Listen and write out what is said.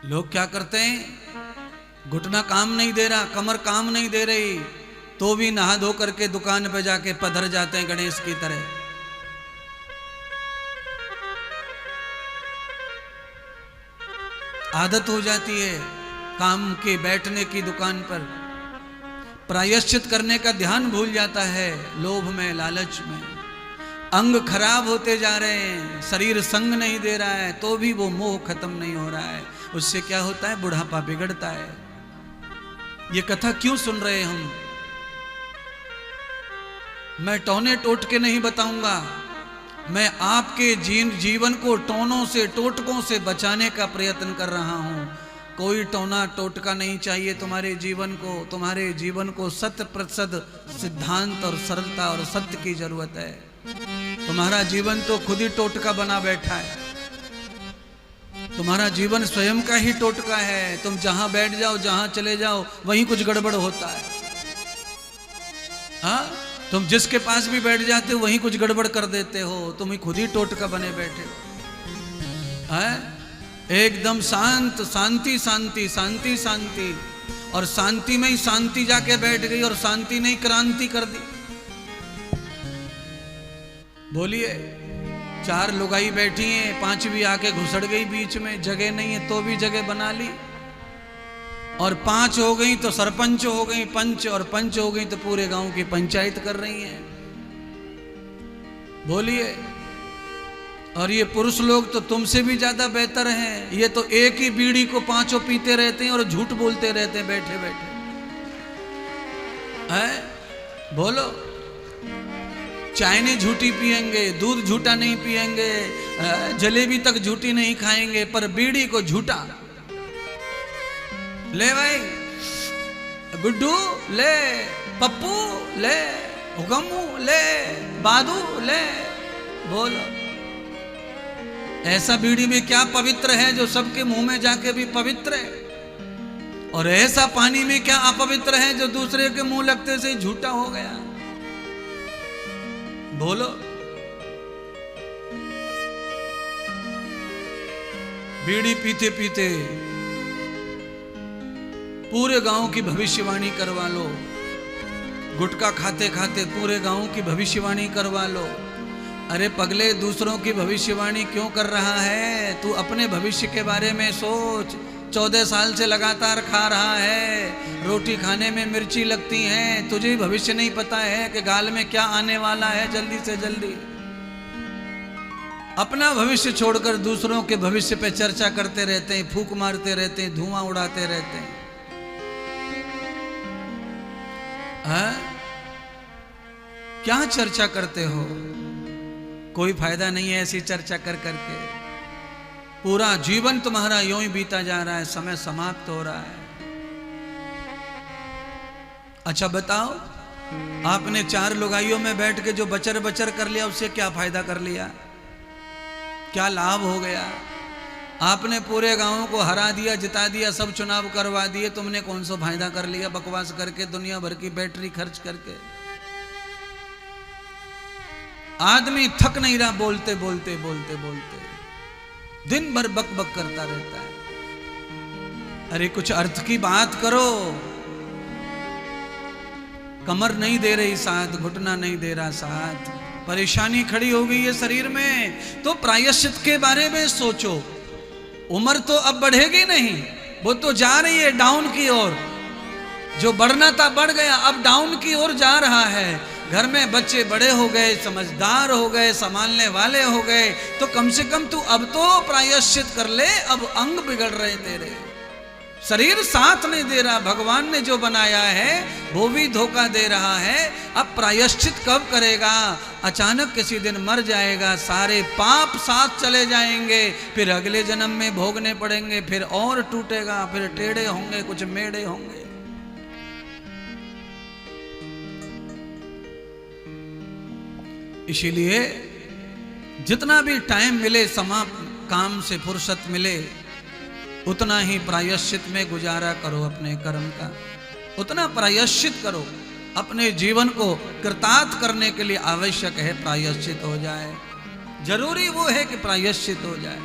लोग क्या करते हैं, घुटना काम नहीं दे रहा, कमर काम नहीं दे रही, तो भी नहा धो करके दुकान पे जाके पधर जाते हैं गणेश की तरह। आदत हो जाती है काम के, बैठने की दुकान पर। प्रायश्चित करने का ध्यान भूल जाता है लोभ में, लालच में। अंग खराब होते जा रहे हैं, शरीर संग नहीं दे रहा है, तो भी वो मोह खत्म नहीं हो रहा है। उससे क्या होता है, बुढ़ापा बिगड़ता है। ये कथा क्यों सुन रहे हैं हम? मैं टोने टोट के नहीं बताऊंगा, मैं आपके जीवन को टोनों से, टोटकों से बचाने का प्रयत्न कर रहा हूं। कोई टोना टोटका नहीं चाहिए तुम्हारे जीवन को। तुम्हारे जीवन को 100% सिद्धांत और सरलता और सत्य की जरूरत है। तुम्हारा जीवन तो खुद ही टोटका बना बैठा है। तुम्हारा जीवन स्वयं का ही टोटका है। तुम जहां बैठ जाओ, जहां चले जाओ, वहीं कुछ गड़बड़ होता है। हाँ, तुम जिसके पास भी बैठ जाते हो वहीं कुछ गड़बड़ कर देते हो। तुम ही खुद ही टोटका बने बैठे हो। हाँ? एकदम शांत, शांति शांति शांति शांति, और शांति में ही शांति जाके बैठ गई और शांति ने ही क्रांति कर दी। बोलिए, 4 लुगाई बैठी हैं, 5वीं आके घुसड़ गई बीच में, जगह नहीं है तो भी जगह बना ली। और 5 हो गई तो सरपंच हो गई, पंच, और पंच हो गई तो पूरे गांव की पंचायत कर रही हैं। बोलिए, और ये पुरुष लोग तो तुमसे भी ज्यादा बेहतर हैं। ये तो एक ही बीड़ी को 5 पीते रहते हैं और झूठ बोलते रहते हैं बैठे बैठे। है? बोलो, चाय ने झूठी पिएंगे, दूध झूठा नहीं पिएंगे, जलेबी तक झूठी नहीं खाएंगे, पर बीड़ी को झूठा। ले भाई गुड्डू ले, पप्पू ले, हुगम्मू ले, बादू ले। बोलो, ऐसा बीड़ी में क्या पवित्र है जो सबके मुंह में जाके भी पवित्र है? और ऐसा पानी में क्या अपवित्र है जो दूसरे के मुंह लगते से झूठा हो गया? बोलो, बीड़ी पीते पीते पूरे गांव की भविष्यवाणी करवा लो, गुटखा खाते खाते पूरे गांव की भविष्यवाणी करवा लो। अरे पगले, दूसरों की भविष्यवाणी क्यों कर रहा है? तू अपने भविष्य के बारे में सोच। 14 साल से लगातार खा रहा है, रोटी खाने में मिर्ची लगती है, तुझे भविष्य नहीं पता है कि गाल में क्या आने वाला है। जल्दी से जल्दी अपना भविष्य छोड़कर दूसरों के भविष्य पे चर्चा करते रहते हैं, फूंक मारते रहते हैं, धुआं उड़ाते रहते हैं। हाँ? क्या चर्चा करते हो? कोई फायदा नहीं है ऐसी चर्चा कर करके। पूरा जीवन तुम्हारा यूं ही बीता जा रहा है, समय समाप्त हो रहा है। अच्छा बताओ, आपने 4 लुगाइयों में बैठ के जो बचर बचर कर लिया, उससे क्या फायदा कर लिया? क्या लाभ हो गया? आपने पूरे गांव को हरा दिया, जिता दिया, सब चुनाव करवा दिए, तुमने कौन सा फायदा कर लिया? बकवास करके, दुनिया भर की बैटरी खर्च करके। आदमी थक नहीं रहा, बोलते बोलते बोलते बोलते दिन भर बक बक करता रहता है। अरे कुछ अर्थ की बात करो। कमर नहीं दे रही साथ, घुटना नहीं दे रहा साथ, परेशानी खड़ी हो गई है शरीर में, तो प्रायश्चित के बारे में सोचो। उम्र तो अब बढ़ेगी नहीं, वो तो जा रही है डाउन की ओर। जो बढ़ना था बढ़ गया, अब डाउन की ओर जा रहा है। घर में बच्चे बड़े हो गए, समझदार हो गए, संभालने वाले हो गए, तो कम से कम तू अब तो प्रायश्चित कर ले। अब अंग बिगड़ रहे तेरे, शरीर साथ नहीं दे रहा। भगवान ने जो बनाया है वो भी धोखा दे रहा है। अब प्रायश्चित कब करेगा? अचानक किसी दिन मर जाएगा, सारे पाप साथ चले जाएंगे, फिर अगले जन्म में भोगने पड़ेंगे, फिर और टूटेगा, फिर टेढ़े होंगे, कुछ मेढ़े होंगे। इसीलिए जितना भी टाइम मिले, समाप्त काम से फुर्सत मिले, उतना ही प्रायश्चित में गुजारा करो अपने कर्म का। उतना प्रायश्चित करो। अपने जीवन को कृतार्थ करने के लिए आवश्यक है प्रायश्चित हो जाए। जरूरी वो है कि प्रायश्चित हो जाए।